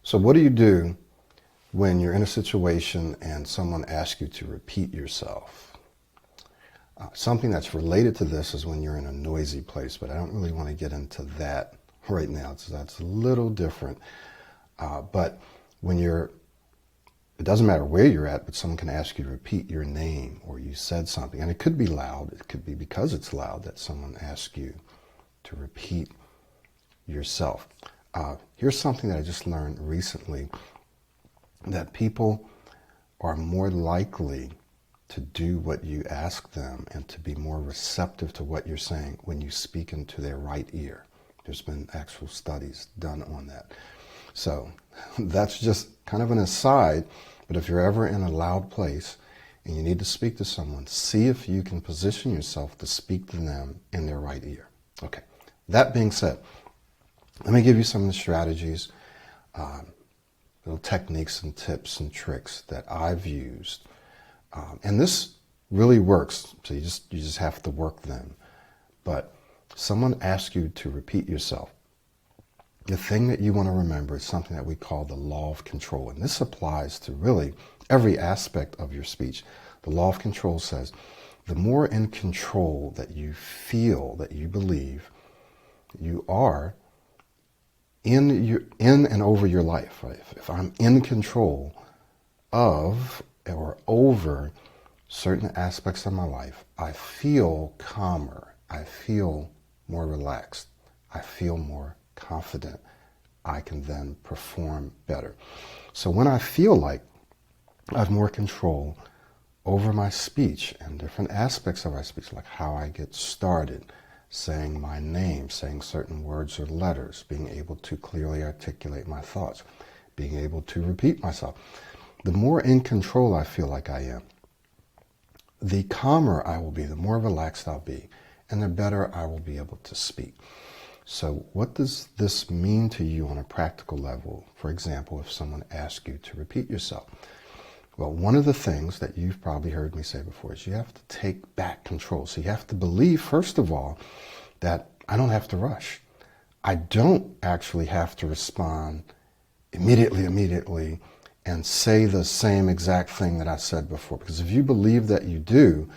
So what do you do when you're in a situation and someone asks you to repeat yourself? Something that's related to this is when you're in a noisy place, but I don't really want to get into that right now. That's a little different. But when it doesn't matter where you're at, but someone can ask you to repeat your name or you said something. And it could be loud. It could be because it's loud that someone asks you to repeat yourself. Here's something that I just learned recently, that people are more likely to do what you ask them and to be more receptive to what you're saying when you speak into their right ear. There's been actual studies done on that. So that's just kind of an aside, but if you're ever in a loud place and you need to speak to someone, see if you can position yourself to speak to them in their right ear. Okay, that being said, let me give you some of the strategies, little techniques and tips and tricks that I've used. And this really works, so you just have to work them. But someone asks you to repeat yourself. The thing that you want to remember is something that we call the law of control. And this applies to really every aspect of your speech. The law of control says, the more in control that you feel, that you believe you are in and over your life, right? If I'm in control of or over certain aspects of my life, I feel calmer, I feel more relaxed, I feel more confident. I can then perform better. So when I feel like I have more control over my speech and different aspects of my speech, like how I get started, saying my name, saying certain words or letters, being able to clearly articulate my thoughts, being able to repeat myself, the more in control I feel like I am, the calmer I will be, the more relaxed I'll be, and the better I will be able to speak. So what does this mean to you on a practical level? For example, if someone asks you to repeat yourself. Well, one of the things that you've probably heard me say before is you have to take back control. So you have to believe, first of all, that I don't have to rush. I don't actually have to respond immediately and say the same exact thing that I said before. Because if you believe that you do,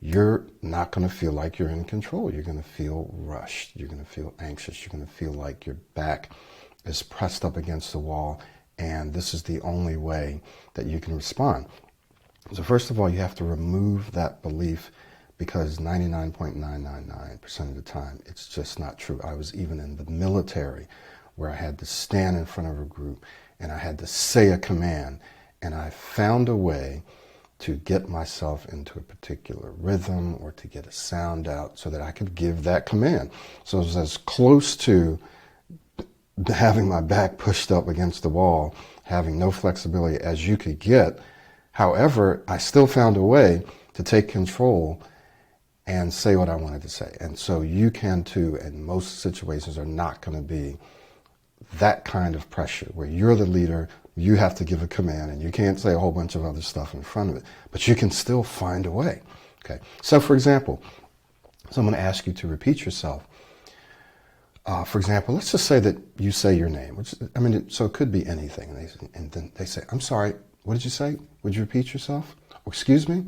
you're not going to feel like you're in control. You're going to feel rushed. You're going to feel anxious. You're going to feel like your back is pressed up against the wall, and this is the only way that you can respond. So first of all, you have to remove that belief, because 99.999% of the time, it's just not true. I was even in the military where I had to stand in front of a group and I had to say a command, and I found a way to get myself into a particular rhythm or to get a sound out so that I could give that command. So it was as close to having my back pushed up against the wall, having no flexibility as you could get. However, I still found a way to take control and say what I wanted to say. And so you can too, and most situations are not going to be that kind of pressure where you're the leader, you have to give a command, and you can't say a whole bunch of other stuff in front of it, but you can still find a way. Okay. So for example, someone asks you to repeat yourself. For example, let's just say that you say your name, so it could be anything. And then they say, I'm sorry, what did you say? Would you repeat yourself? Or excuse me?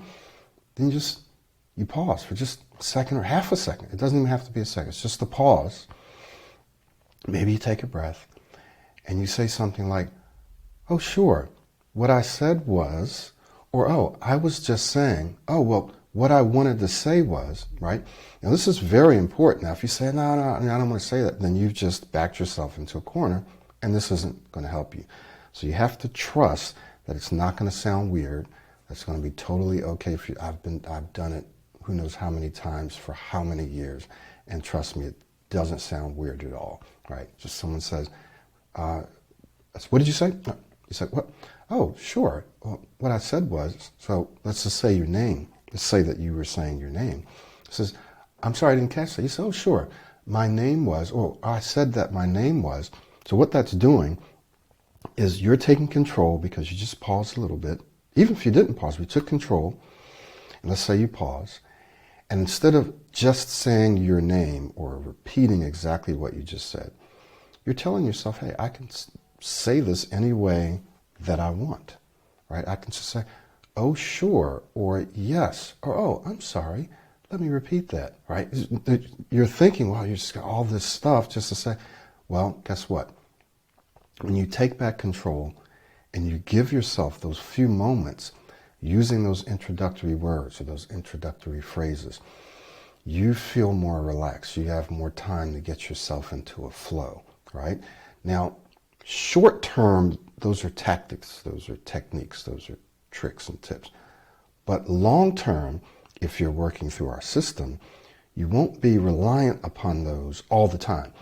Then you pause for just a second or half a second. It doesn't even have to be a second. It's just a pause. Maybe you take a breath and you say something like, oh, sure, what I said was, or, oh, I was just saying, oh, well, what I wanted to say was, right? Now, this is very important. Now, if you say, no, I don't want to say that, then you've just backed yourself into a corner, and this isn't going to help you. So you have to trust that it's not going to sound weird. That's going to be totally okay for you. I've done it who knows how many times for how many years, and trust me, it doesn't sound weird at all, right? Just someone says, what did you say? No. You said, what? Oh, sure. Well, what I said was, so let's just say your name. Let's say that you were saying your name. It says, I'm sorry, I didn't catch that. You said, oh, sure. My name was, or I said that my name was. So what that's doing is you're taking control because you just paused a little bit. Even if you didn't pause, we took control. And let's say you pause. And instead of just saying your name or repeating exactly what you just said, you're telling yourself, hey, I can say this any way that I want, right? I can just say, oh, sure, or yes, or oh, I'm sorry, let me repeat that, right? You're thinking, well, you just got all this stuff just to say, well, guess what? When you take back control and you give yourself those few moments using those introductory words or those introductory phrases, you feel more relaxed. You have more time to get yourself into a flow, right? Now, short term, those are tactics, those are techniques, those are tricks and tips. But long term, if you're working through our system, you won't be reliant upon those all the time.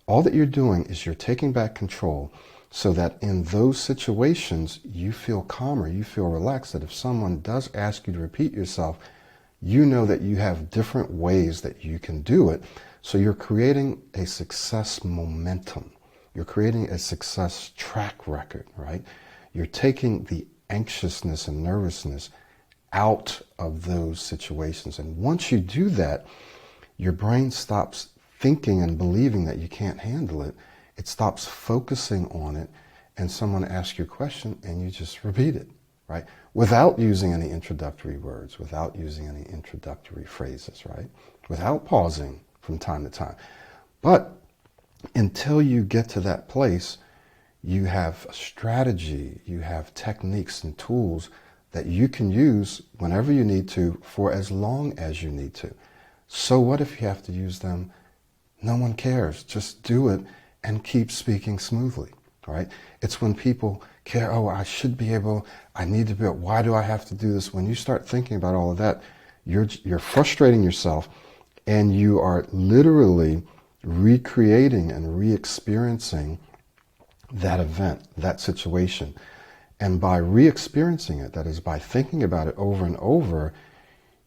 All that you're doing is you're taking back control so that in those situations, you feel calmer, you feel relaxed, that if someone does ask you to repeat yourself, you know that you have different ways that you can do it. So you're creating a success momentum. You're creating a success track record, right? You're taking the anxiousness and nervousness out of those situations. And once you do that, your brain stops thinking and believing that you can't handle it. It stops focusing on it, and someone asks you a question and you just repeat it, right? Without using any introductory words, without using any introductory phrases, right? Without pausing from time to time. But until you get to that place, you have a strategy, you have techniques and tools that you can use whenever you need to for as long as you need to. So what if you have to use them? No one cares. Just do it and keep speaking smoothly, right? It's when people care, oh, I should be able, I need to be able, why do I have to do this? When you start thinking about all of that, you're frustrating yourself, and you are literally recreating and re-experiencing that event, that situation. And by re-experiencing it, that is by thinking about it over and over,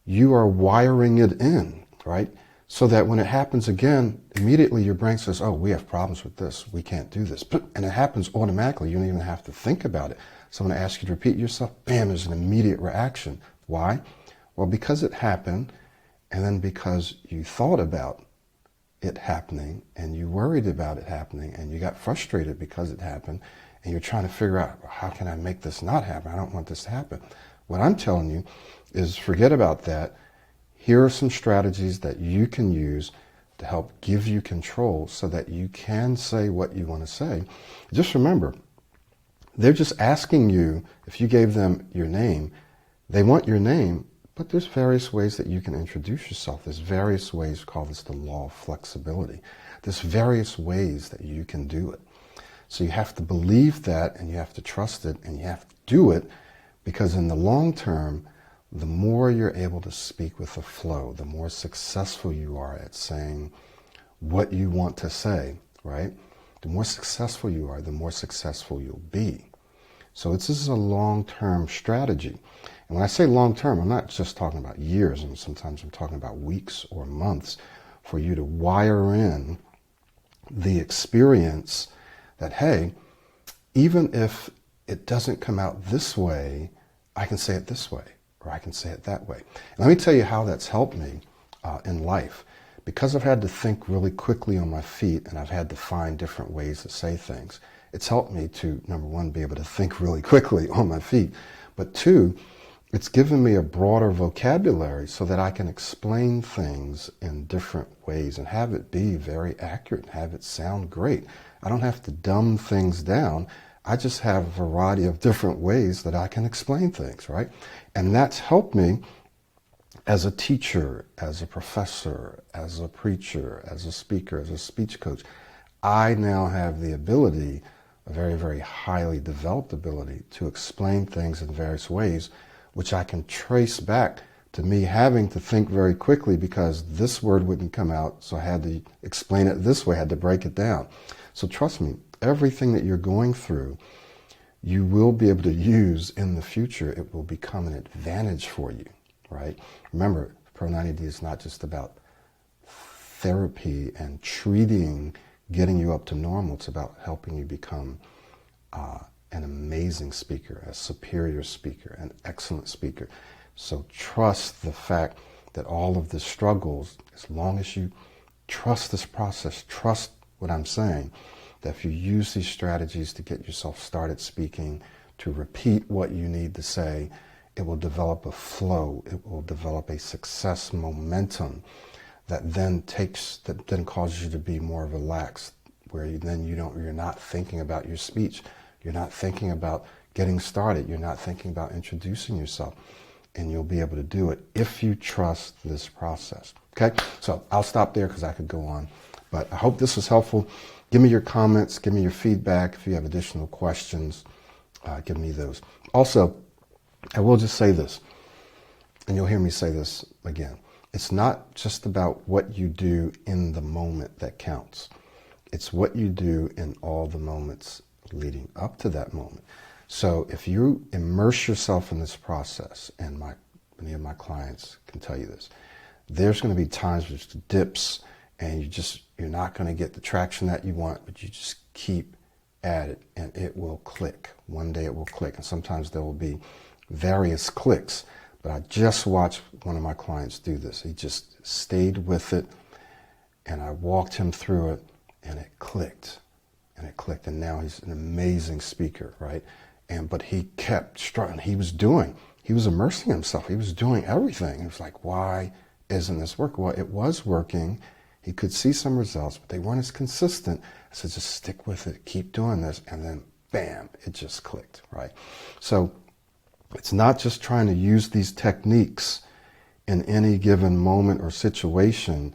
you are wiring it in, right? So that when it happens again, immediately your brain says, oh, we have problems with this. We can't do this. And it happens automatically. You don't even have to think about it. Someone asks you to repeat yourself, bam, there's an immediate reaction. Why? Well, because it happened, and then because you thought about it happening, and you worried about it happening, and you got frustrated because it happened, and you're trying to figure out, how can I make this not happen? I don't want this to happen. What I'm telling you is forget about that. Here are some strategies that you can use to help give you control so that you can say what you want to say. Just remember, they're just asking you, if you gave them your name, they want your name, but there's various ways that you can introduce yourself. There's various ways, we call this the law of flexibility. There's various ways that you can do it. So you have to believe that, and you have to trust it, and you have to do it, because in the long term, the more you're able to speak with the flow, the more successful you are at saying what you want to say, right? The more successful you are, the more successful you'll be. So this is a long-term strategy. And when I say long-term, I'm not just talking about years, and sometimes I'm talking about weeks or months for you to wire in the experience that, hey, even if it doesn't come out this way, I can say it this way, or I can say it that way. And let me tell you how that's helped me in life. Because I've had to think really quickly on my feet, and I've had to find different ways to say things, it's helped me to, number one, be able to think really quickly on my feet. But two, it's given me a broader vocabulary so that I can explain things in different ways and have it be very accurate, have it sound great. I don't have to dumb things down. I just have a variety of different ways that I can explain things, right? And that's helped me as a teacher, as a professor, as a preacher, as a speaker, as a speech coach. I now have the ability, a very, very highly developed ability, to explain things in various ways, which I can trace back to me having to think very quickly because this word wouldn't come out, so I had to explain it this way, I had to break it down. So trust me, everything that you're going through, you will be able to use in the future. It will become an advantage for you, right? Remember, Pro 90D is not just about therapy and treating, getting you up to normal. It's about helping you become an amazing speaker, a superior speaker, an excellent speaker. So trust the fact that all of the struggles, as long as you trust this process, trust what I'm saying, that if you use these strategies to get yourself started speaking, to repeat what you need to say, it will develop a flow. It will develop a success momentum that then causes you to be more relaxed, where you're not thinking about your speech. You're not thinking about getting started. You're not thinking about introducing yourself. And you'll be able to do it if you trust this process. Okay? So I'll stop there because I could go on. But I hope this was helpful. Give me your comments. Give me your feedback. If you have additional questions, give me those. Also, I will just say this, and you'll hear me say this again. It's not just about what you do in the moment that counts. It's what you do in all the moments leading up to that moment. So if you immerse yourself in this process, and many of my clients can tell you this, there's going to be times where there's dips, and you're not going to get the traction that you want, but you just keep at it, and it will click. One day it will click, and sometimes there will be various clicks. But I just watched one of my clients do this. He just stayed with it, and I walked him through it, and it clicked. And now he's an amazing speaker, right? But he kept struggling. He was immersing himself. He was doing everything. It was like, why isn't this working? Well, it was working. He could see some results, but they weren't as consistent. I said, just stick with it. Keep doing this. And then, bam, it just clicked, right? So it's not just trying to use these techniques in any given moment or situation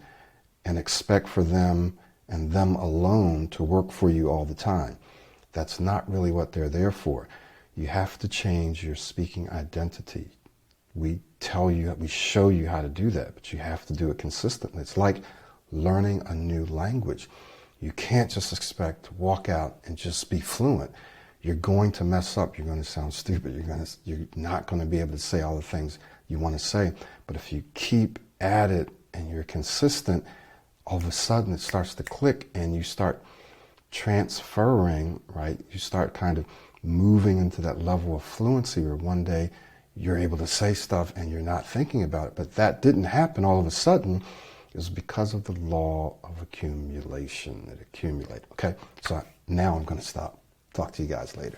and expect for them and them alone to work for you all the time. That's not really what they're there for. You have to change your speaking identity. We show you how to do that, but you have to do it consistently. It's like learning a new language. You can't just expect to walk out and just be fluent. You're going to mess up. You're going to sound stupid. You're not going to be able to say all the things you want to say. But if you keep at it and you're consistent, all of a sudden it starts to click and you start transferring, right? You start kind of moving into that level of fluency where one day you're able to say stuff and you're not thinking about it. But that didn't happen all of a sudden. It was because of the law of accumulation. It accumulated. Okay, so now I'm going to stop. Talk to you guys later.